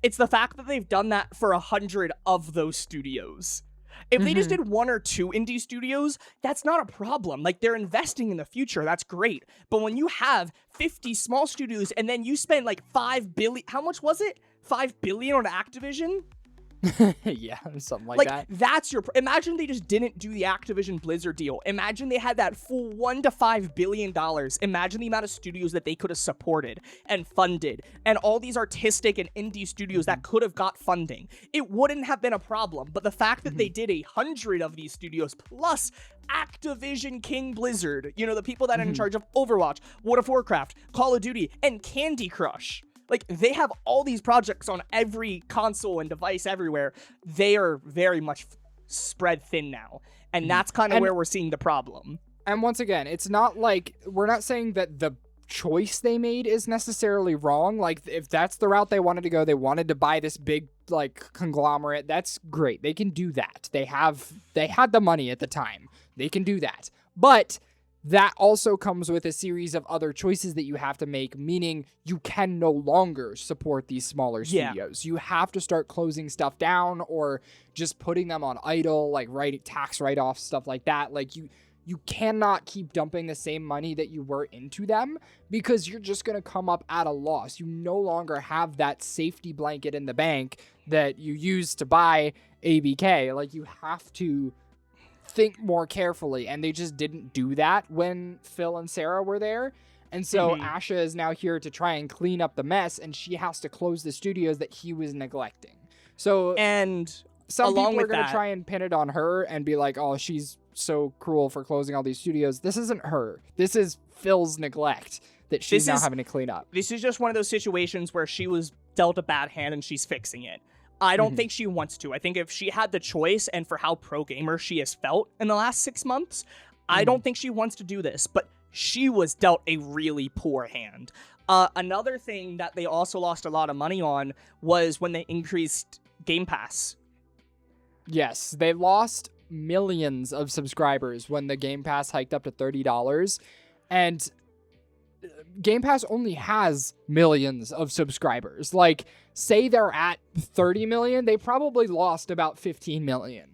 It's the fact that they've done that for 100 of those studios. If they just did 1 or 2 indie studios, that's not a problem. Like, they're investing in the future. That's great. But when you have 50 small studios and then you spend like $5 billion, how much was it? $5 billion on Activision? Yeah, something like that. That's imagine they just didn't do the Activision Blizzard deal. Imagine they had that full $1 to $5 billion. Imagine the amount of studios that they could have supported and funded, and all these artistic and indie studios that could have got funding. It wouldn't have been a problem. But the fact that they did 100 of these studios plus Activision King Blizzard, the people that are in charge of Overwatch, World of Warcraft, Call of Duty, and Candy Crush. Like, they have all these projects on every console and device everywhere. They are very much spread thin now. And that's kind of where we're seeing the problem. And once again, it's not like, we're not saying that the choice they made is necessarily wrong. Like, if that's the route they wanted to go, they wanted to buy this big, conglomerate, that's great. They can do that. They had the money at the time. They can do that. But that also comes with a series of other choices that you have to make, meaning you can no longer support these smaller studios. You have to start closing stuff down or just putting them on idle, like tax write-offs, stuff like that. Like, you cannot keep dumping the same money that you were into them, because you're just going to come up at a loss. You no longer have that safety blanket in the bank that you used to buy ABK. Like, you have to think more carefully, and they just didn't do that when Phil and Sarah were there. And so Asha is now here to try and clean up the mess, and she has to close the studios that he was neglecting. So, and some people are going to try and pin it on her and be like, "Oh, she's so cruel for closing all these studios." This isn't her. This is Phil's neglect that she's now having to clean up. This is just one of those situations where she was dealt a bad hand and she's fixing it. I don't think she wants to. I think if she had the choice, and for how pro-gamer she has felt in the last 6 months, I don't think she wants to do this. But she was dealt a really poor hand. Another thing that they also lost a lot of money on was when they increased Game Pass. Yes, they lost millions of subscribers when the Game Pass hiked up to $30. And Game Pass only has millions of subscribers. Like, say they're at 30 million, they probably lost about 15 million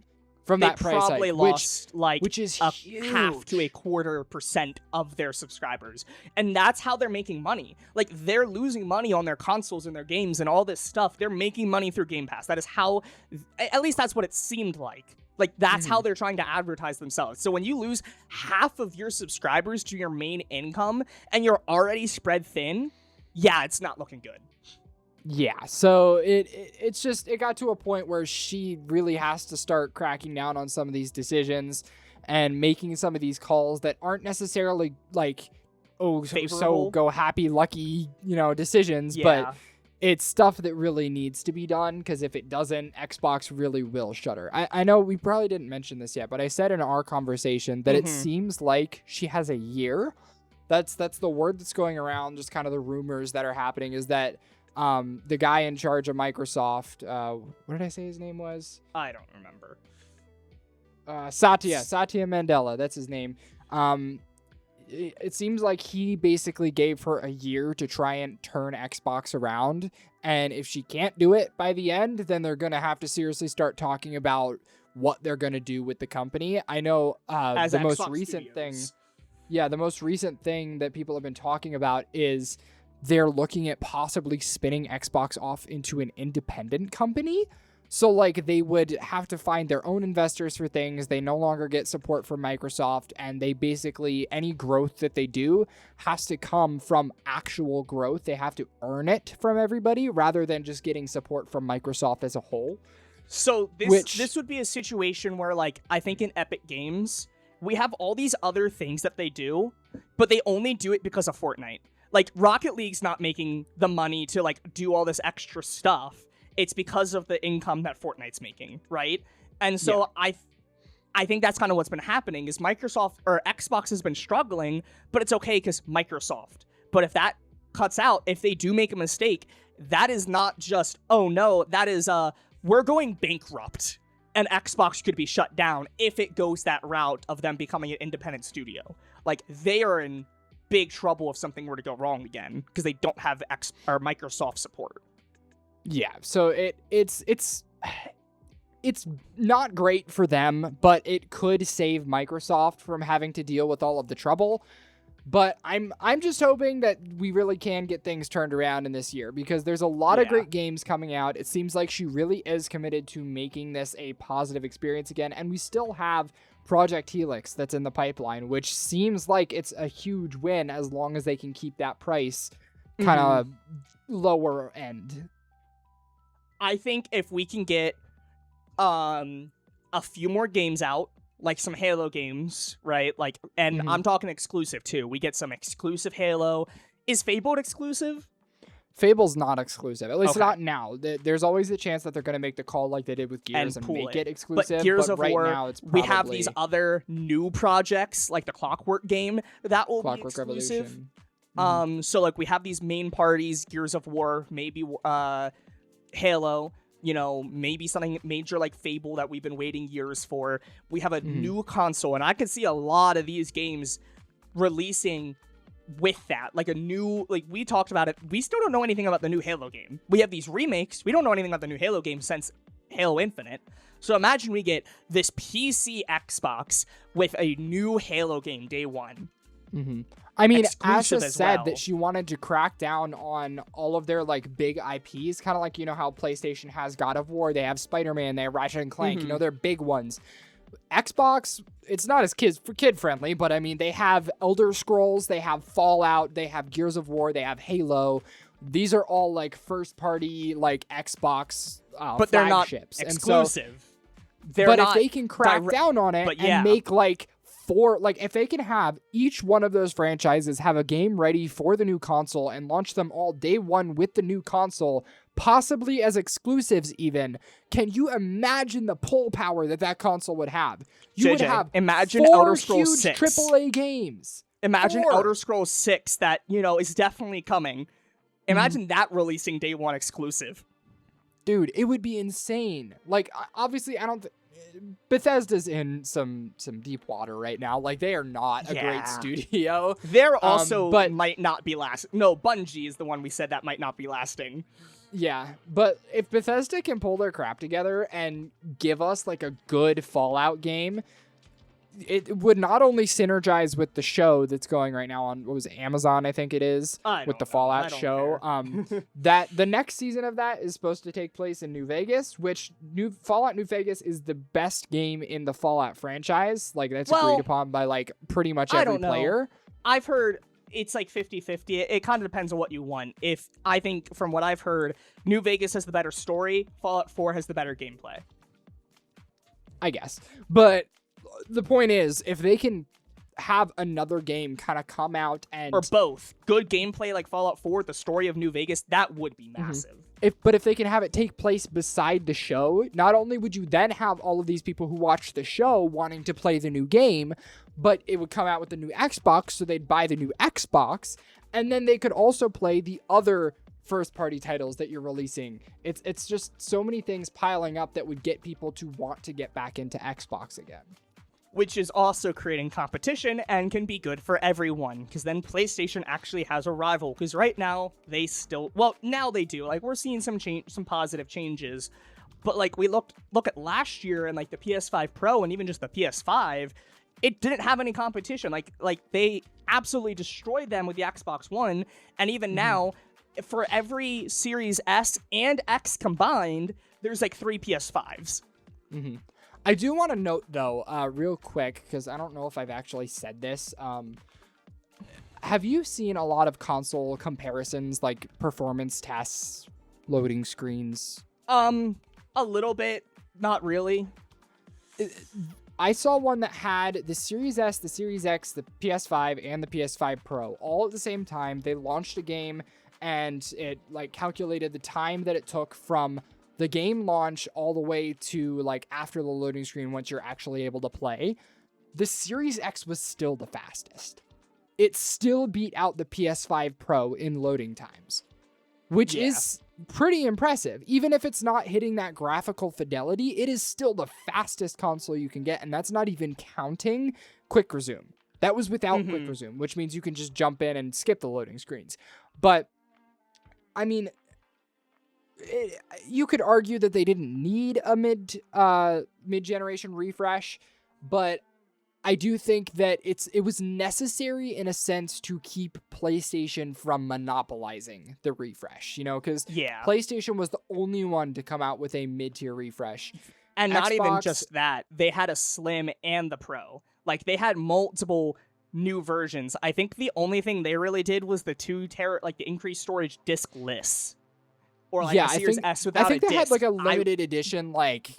from that price hike. They probably lost which is huge. 0.5 to 0.25% of their subscribers. And that's how they're making money. Like, they're losing money on their consoles and their games and all this stuff. They're making money through Game Pass. That is how, at least that's what it seemed like. Like, that's how they're trying to advertise themselves. So when you lose half of your subscribers to your main income and you're already spread thin, yeah, it's not looking good. Yeah, so it got to a point where she really has to start cracking down on some of these decisions and making some of these calls that aren't necessarily like, so go happy, lucky, decisions, but it's stuff that really needs to be done, because if it doesn't, Xbox really will shut her. I know we probably didn't mention this yet, but I said in our conversation that it seems like she has a year. That's the word that's going around, just kind of the rumors that are happening, is that the guy in charge of Microsoft, what did I say his name was? I don't remember. Satya Mandela, that's his name. It seems like he basically gave her a year to try and turn Xbox around. And if she can't do it by the end, then they're going to have to seriously start talking about what they're going to do with the company. I know the most recent thing that people have been talking about is they're looking at possibly spinning Xbox off into an independent company. So, like, they would have to find their own investors for things. They no longer get support from Microsoft, and they basically, any growth that they do has to come from actual growth. They have to earn it from everybody rather than just getting support from Microsoft as a whole. So this would be a situation where, like, I think in Epic Games, we have all these other things that they do, but they only do it because of Fortnite. Like, Rocket League's not making the money to, like, do all this extra stuff. It's because of the income that Fortnite's making, right? And so I think that's kind of what's been happening is Microsoft or Xbox has been struggling, but it's okay because Microsoft. But if that cuts out, if they do make a mistake, that is not just, oh no, that is, we're going bankrupt and Xbox could be shut down if it goes that route of them becoming an independent studio. Like, they are in big trouble if something were to go wrong again because they don't have Microsoft support. Yeah, so it's not great for them, but it could save Microsoft from having to deal with all of the trouble. But I'm just hoping that we really can get things turned around in this year, because there's a lot of great games coming out. It seems like she really is committed to making this a positive experience again, and we still have Project Helix that's in the pipeline, which seems like it's a huge win as long as they can keep that price kind of lower end. I think if we can get a few more games out, like some Halo games, right? Like, and I'm talking exclusive too. We get some exclusive Halo. Is Fable exclusive? Fable's not exclusive, at least not now. There's always a chance that they're going to make the call like they did with Gears and make it exclusive. But Gears of right War, now it's probably... we have these other new projects, like the Clockwork game, that will be exclusive. So like we have these main parties, Gears of War, maybe Halo, maybe something major like Fable that we've been waiting years for. We have a new console, and I could see a lot of these games releasing with that, like a new, like we talked about it. We still don't know anything about the new Halo game. We have these remakes. We don't know anything about the new Halo game since Halo Infinite. So imagine we get this PC Xbox with a new Halo game day one. I mean, Asha said that she wanted to crack down on all of their like big IPs, kind of like, how PlayStation has God of War, they have Spider-Man, they have Ratchet and Clank, they're big ones. Xbox, it's not as kid friendly, but I mean, they have Elder Scrolls, they have Fallout, they have Gears of War, they have Halo. These are all like first party like Xbox but they're flagships. Not exclusive. If they can crack down on it and make like if they can have each one of those franchises have a game ready for the new console and launch them all day one with the new console, possibly as exclusives even, can you imagine the pull power that console would have? You would have imagine 4 Elder Scrolls huge 6. AAA games Imagine 4. Elder Scrolls 6 that, is definitely coming. Imagine that releasing day one exclusive. Dude, it would be insane. Like, obviously, Bethesda's in some deep water right now. Like, they are not a great studio. They're also might not be lasting. No, Bungie is the one we said that might not be lasting. Yeah, but if Bethesda can pull their crap together and give us like a good Fallout game, it would not only synergize with the show that's going right now on, what was it, Amazon, I think it is, with the Fallout show. That the next season of that is supposed to take place in New Vegas, which Fallout New Vegas is the best game in the Fallout franchise. Like, that's agreed upon by like pretty much every player. I've heard it's like 50-50. It kind of depends on what you want. I think from what I've heard, New Vegas has the better story. Fallout 4 has the better gameplay. I guess. But the point is, if they can have another game kind of come out and... Or both. Good gameplay like Fallout 4, the story of New Vegas, that would be massive. But if they can have it take place beside the show, not only would you then have all of these people who watch the show wanting to play the new game, but it would come out with the new Xbox, so they'd buy the new Xbox, and then they could also play the other first-party titles that you're releasing. It's just so many things piling up that would get people to want to get back into Xbox again. Which is also creating competition and can be good for everyone, because then PlayStation actually has a rival, because right now they still, now they do, like, we're seeing some positive changes, but like we look at last year and like the PS5 Pro and even just the PS5, it didn't have any competition. Like they absolutely destroyed them with the Xbox One, and even now, for every Series S and X combined, there's like 3 PS5s. I do want to note, though, real quick, because I don't know if I've actually said this. Have you seen a lot of console comparisons, like performance tests, loading screens? A little bit, not really. I saw one that had the Series S, the Series X, the PS5, and the PS5 Pro all at the same time. They launched a game, and it like calculated the time that it took from the game launch all the way to like after the loading screen once you're actually able to play. The Series X was still the fastest. It still beat out the PS5 Pro in loading times, which is pretty impressive. Even if it's not hitting that graphical fidelity, it is still the fastest console you can get, and that's not even counting Quick Resume. That was without Quick Resume, which means you can just jump in and skip the loading screens. But, I mean, you could argue that they didn't need a mid-generation refresh, but I do think that it was necessary in a sense to keep PlayStation from monopolizing the refresh, because PlayStation was the only one to come out with a mid-tier refresh. And not even just that, they had a Slim and the Pro. Like, they had multiple new versions. I think the only thing they really did was the the increased storage disc-less. Or like a Series S without a disc. I think they had like a limited edition like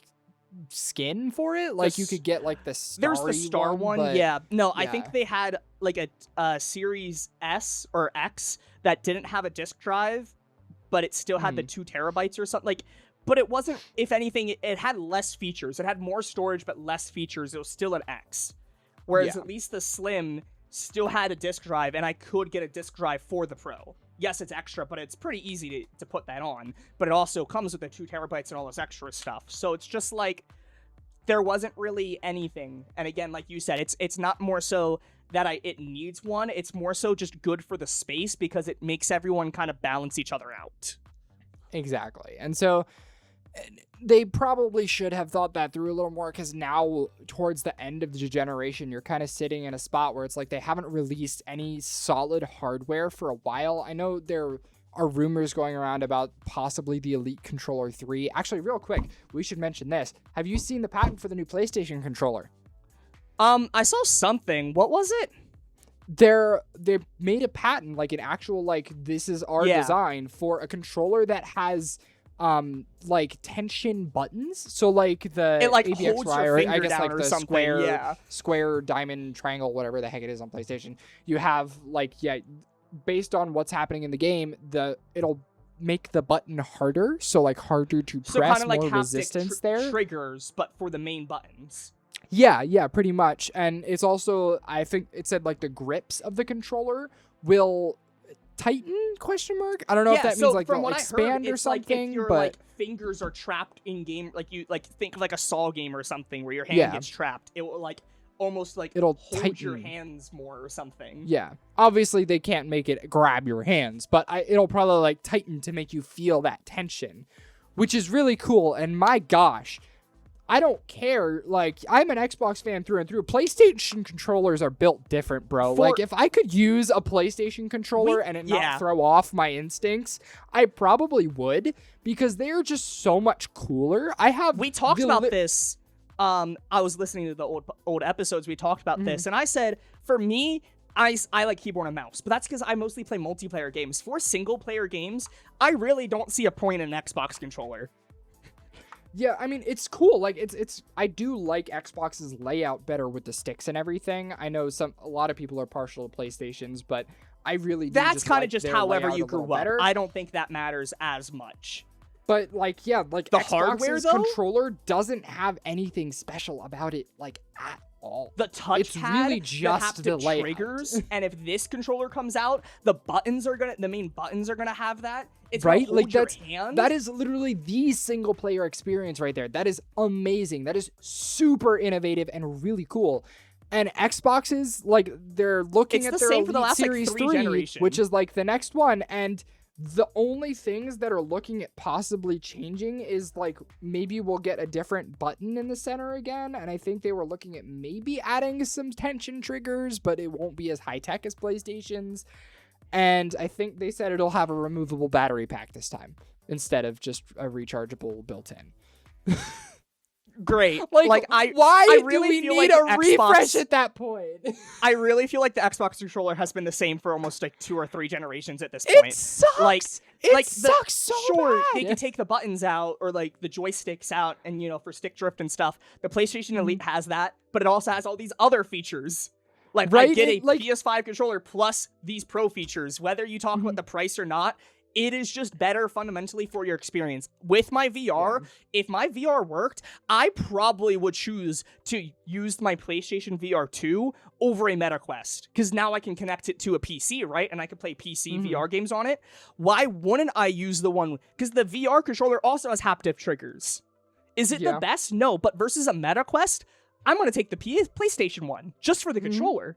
skin for it. Like you could get like the starry There's the star one. I think they had like a Series S or X that didn't have a disc drive, but it still had the 2 terabytes or something. Like, but it wasn't. If anything, it had less features. It had more storage but less features. It was still an X. Whereas at least the Slim still had a disc drive, and I could get a disc drive for the Pro. Yes, it's extra, but it's pretty easy to put that on. But it also comes with the 2 terabytes and all this extra stuff. So it's just like, there wasn't really anything. And again, like you said, it's not more so that it needs one. It's more so just good for the space because it makes everyone kind of balance each other out. Exactly. And so they probably should have thought that through a little more, because now towards the end of the generation, you're kind of sitting in a spot where it's like they haven't released any solid hardware for a while. I know there are rumors going around about possibly the Elite Controller 3. Actually, real quick, we should mention this. Have you seen the patent for the new PlayStation controller? I saw something. What was it? They made a patent, like an actual, like, this is our design for a controller that has like tension buttons, so like the ABXY, holds your finger I guess down like or the something. square, diamond, triangle, whatever the heck it is on PlayStation. You have like based on what's happening in the game, it'll make the button harder, so like harder to press, kind of like more resistance there. Triggers, but for the main buttons. Yeah, pretty much. And it's also, I think it said like the grips of the controller will tighten ? I don't know if that means like they'll expand or something. Like if your like fingers are trapped in game, like you like think of like a Saw game or something where your hand gets trapped, it will like almost like it'll hold tighten your hands more or something. Yeah, obviously they can't make it grab your hands, but it'll probably like tighten to make you feel that tension, which is really cool. And my gosh, I don't care. Like, I'm an Xbox fan through and through. PlayStation controllers are built different, bro. Like, if I could use a PlayStation controller and it not throw off my instincts, I probably would, because they're just so much cooler. We talked about this. I was listening to the old episodes. We talked about this, and I said, for me, I like keyboard and mouse, but that's because I mostly play multiplayer games. For single-player games, I really don't see a point in an Xbox controller. Yeah, I mean, it's cool. Like, I do like Xbox's layout better with the sticks and everything. I know a lot of people are partial to PlayStation's, but I really do. That's kind of just however you grew up. I don't think that matters as much. But like, yeah, like the Xbox's hardware though, controller doesn't have anything special about it, like at all. The touchpad, it's really just the layout. Triggers, and if this controller comes out, the main buttons are gonna have that. It's right, gonna hold like your hand. that is literally the single player experience right there. That is amazing. That is super innovative and really cool. And Xboxes, like, they're looking at their Elite Series 3, which is like the next one, and the only things that are looking at possibly changing is like maybe we'll get a different button in the center again, and I think they were looking at maybe adding some tension triggers, but it won't be as high tech as PlayStation's. And I think they said it'll have a removable battery pack this time instead of just a rechargeable built-in. Great. Why I really do we need a refresh at that point? I really feel like the Xbox controller has been the same for almost like 2 or 3 generations at this point. It sucks. It sucks so bad. They can take the buttons out or like the joysticks out, and for stick drift and stuff. The PlayStation Elite has that, but it also has all these other features. Like, I get a PS5 controller plus these pro features. Whether you talk about the price or not, it is just better fundamentally for your experience. With my VR, if my VR worked, I probably would choose to use my PlayStation VR 2 over a MetaQuest, because now I can connect it to a PC, right? And I can play PC VR games on it. Why wouldn't I use the one? Because the VR controller also has haptic triggers. Is it the best? No, but versus a MetaQuest, I'm going to take the PlayStation one just for the controller.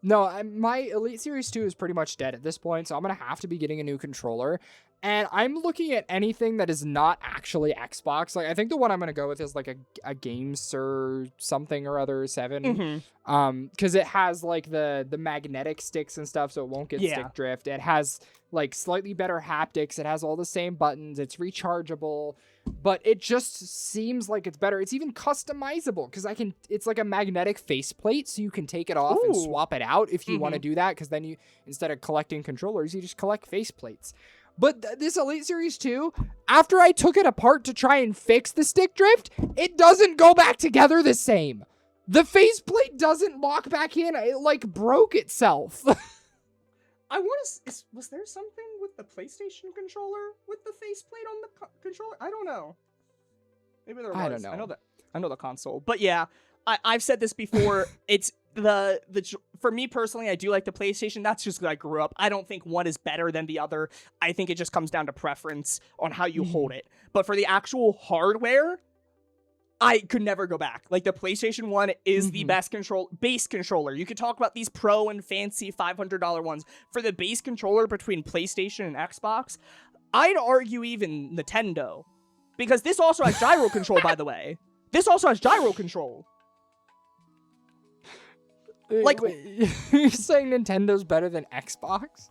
No, my Elite Series 2 is pretty much dead at this point, so I'm going to have to be getting a new controller. And I'm looking at anything that is not actually Xbox. Like, I think the one I'm going to go with is like a GameSir something or other 7. Because it has like the magnetic sticks and stuff, so it won't get stick drift. It has like slightly better haptics. It has all the same buttons. It's rechargeable. But it just seems like it's better. It's even customizable because it's like a magnetic faceplate, so you can take it off and swap it out if you want to do that, because then you, instead of collecting controllers, you just collect faceplates. But this Elite Series 2, after I took it apart to try and fix the stick drift, it doesn't go back together the same. The faceplate doesn't lock back in. It like broke itself. I want to. Was there something with the PlayStation controller with the faceplate on the controller? I don't know. Maybe there was. I don't know. I know the console, but yeah, I've said this before. It's for me personally, I do like the PlayStation. That's just because I grew up. I don't think one is better than the other. I think it just comes down to preference on how you hold it. But for the actual hardware, I could never go back. Like, the PlayStation 1 is the best base controller. You could talk about these pro and fancy $500 ones. For the base controller between PlayStation and Xbox, I'd argue even Nintendo. Because this also has gyro control, by the way. This also has gyro control. Like, wait, you're saying Nintendo's better than Xbox?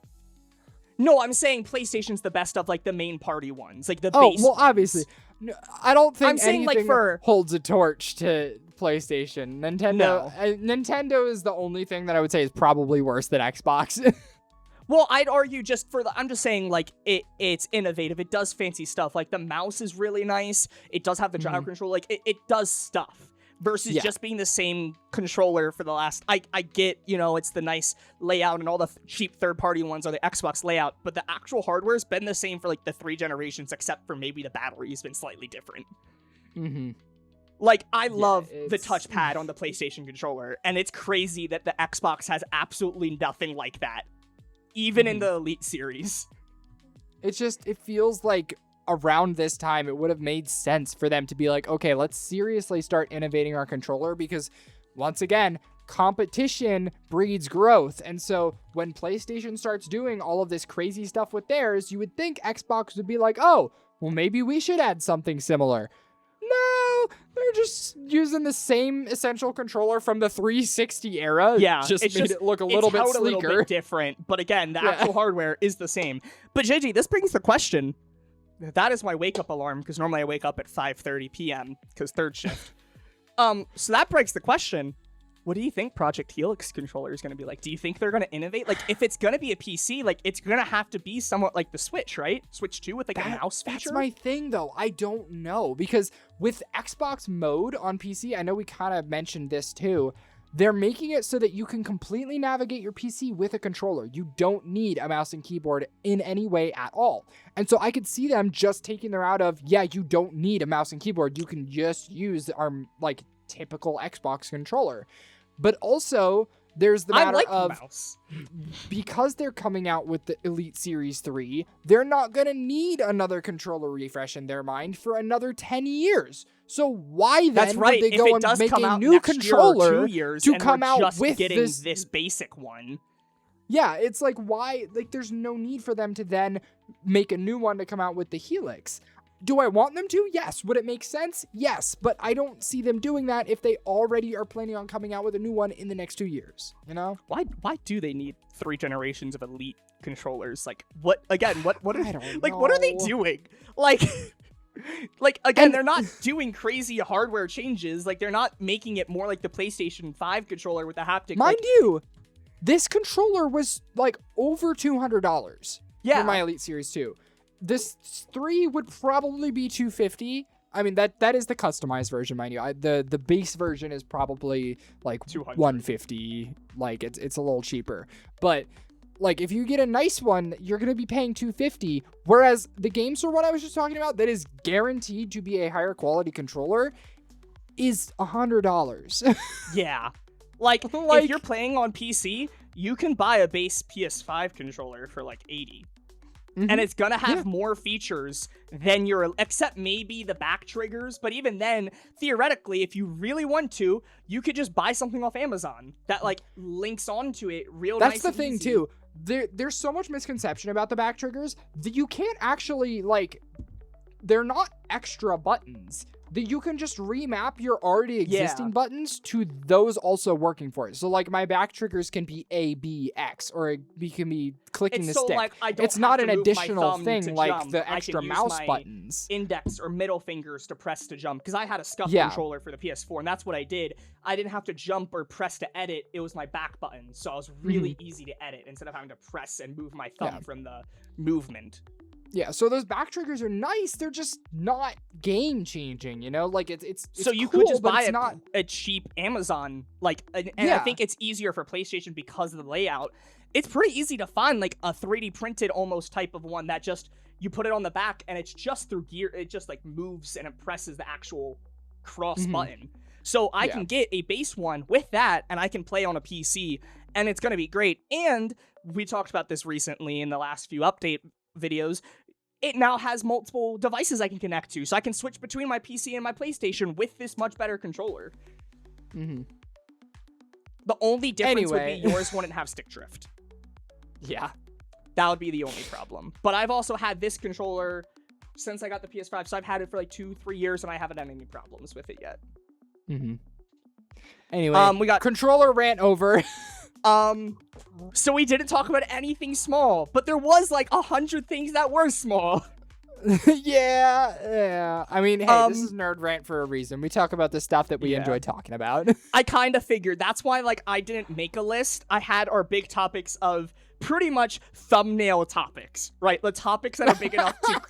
No, I'm saying PlayStation's the best of, like, the main party ones. Like, the base well, obviously. No, I don't think saying, anything like, holds a torch to PlayStation. Nintendo is the only thing that I would say is probably worse than Xbox. Well, I'd argue I'm just saying, like, it's innovative. It does fancy stuff. Like, the mouse is really nice. It does have the gyro control. Like, it does stuff. Versus just being the same controller for the last... I get, it's the nice layout, and all the cheap third-party ones are the Xbox layout, but the actual hardware's been the same for, like, the 3 generations, except for maybe the battery's been slightly different. Like, I love the touchpad on the PlayStation controller, and it's crazy that the Xbox has absolutely nothing like that, even in the Elite series. It feels like around this time, it would have made sense for them to be like, okay, let's seriously start innovating our controller, because once again, competition breeds growth. And so when PlayStation starts doing all of this crazy stuff with theirs, you would think Xbox would be like, oh, well, maybe we should add something similar. No, they're just using the same essential controller from the 360 era. Yeah, just made it look a little bit sleeker. A little bit different, but again, the actual hardware is the same. But JJ, this brings the question. That is my wake up alarm, because normally I wake up at 5:30 p.m. because third shift. So that breaks the question. What do you think Project Helix controller is going to be like? Do you think they're going to innovate? Like, if it's going to be a PC, like, it's going to have to be somewhat like the Switch, right? Switch 2 with, like, a mouse feature? That's my thing, though. I don't know. Because with Xbox mode on PC, I know we kind of mentioned this, too. They're making it so that you can completely navigate your PC with a controller. You don't need a mouse and keyboard in any way at all. And so I could see them just taking their out of, yeah, you don't need a mouse and keyboard. You can just use our, like, typical Xbox controller. But also, there's the matter of, mouse. Because they're coming out with the Elite Series 3, they're not going to need another controller refresh in their mind for another 10 years. So why then would they go and make a new controller to come out with this basic one? Yeah, it's like, why? Like, there's no need for them to then make a new one to come out with the Helix. Do I want them to? Yes. Would it make sense? Yes. But I don't see them doing that if they already are planning on coming out with a new one in the next 2 years, you know? Why do they need 3 generations of Elite controllers? Like, what are what are they doing? Like again, they're not doing crazy hardware changes. Like, they're not making it more like the PlayStation 5 controller with the haptic. Mind you, this controller was like over $200 for my Elite Series 2. This 3 would probably be $250. I mean, that is the customized version, mind you. The base version is probably like $150. Like, it's a little cheaper. But like, if you get a nice one, you're gonna be paying $250. Whereas the game store one I was just talking about, that is guaranteed to be a higher quality controller, is $100. Yeah. Like, if you're playing on PC, you can buy a base PS5 controller for like $80. Mm-hmm. And it's gonna have more features than except maybe the back triggers. But even then, theoretically, if you really want to, you could just buy something off Amazon that like links onto it real nice. That's the thing too. There's so much misconception about the back triggers that you can't actually, like, they're not extra buttons. That you can just remap your already existing buttons to those also working for it. So, like, my back triggers can be A, B, X, or it can be clicking the stick. Like, it's not an additional thing like the extra mouse buttons. Index or middle fingers to press to jump. Because I had a scuff controller for the PS4, and that's what I did. I didn't have to jump or press to edit. It was my back button. So it was really easy to edit instead of having to press and move my thumb from the movement. Yeah, so those back triggers are nice. They're just not game changing, you know? Like, it's so you cool, could just buy not a cheap Amazon, like, and I think it's easier for PlayStation because of the layout. It's pretty easy to find like a 3D printed almost type of one that just, you put it on the back and it's just through gear. It just like moves and it presses the actual cross button. So I can get a base one with that and I can play on a PC and it's going to be great. And we talked about this recently in the last few update videos. It now has multiple devices I can connect to, so I can switch between my PC and my PlayStation with this much better controller. Mm-hmm. The only difference would be yours wouldn't have stick drift. Yeah. That would be the only problem. But I've also had this controller since I got the PS5, so I've had it for like 2-3 years, and I haven't had any problems with it yet. Mm-hmm. Anyway, we got controller rant over. So we didn't talk about anything small, but there was like 100 things that were small. Yeah. I mean, hey, this is Nerd Rant for a reason. We talk about the stuff that we enjoy talking about. I kind of figured. That's why, like, I didn't make a list. I had our big topics of pretty much thumbnail topics, right? The topics that are big enough to...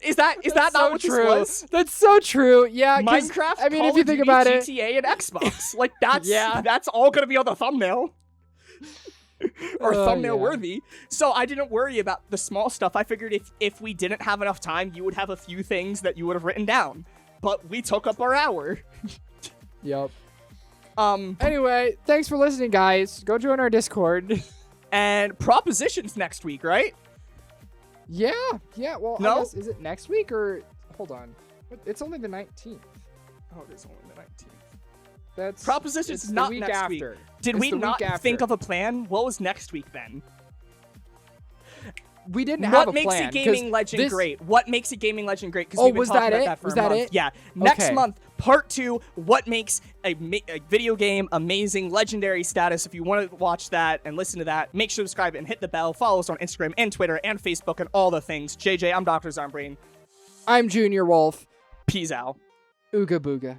Is that not so what true. This was? That's so true. Yeah, Minecraft, I mean, Call if you of think Duty, about it, GTA, and Xbox. Like, that's all gonna be on the thumbnail. Or thumbnail worthy. So I didn't worry about the small stuff. I figured if we didn't have enough time, you would have a few things that you would have written down. but we took up our hour. Yep. Anyway, thanks for listening, guys. Go join our Discord. And propositions next week, right? Yeah. Well, no? I guess, is it next week or hold on? It's only the 19th. Oh, it is only the 19th. That's propositions not week next after. week. Did we not think of a plan? What was next week then? We didn't have a plan. What makes a gaming legend great? What makes a gaming legend great? Because we've been talking about that for a month. Yeah. Next month, part 2. What makes a video game amazing, legendary status? If you want to watch that and listen to that, make sure to subscribe and hit the bell. Follow us on Instagram and Twitter and Facebook and all the things. JJ, I'm Dr. Zombrain. I'm Junior Wolf. Peace out. Ooga booga.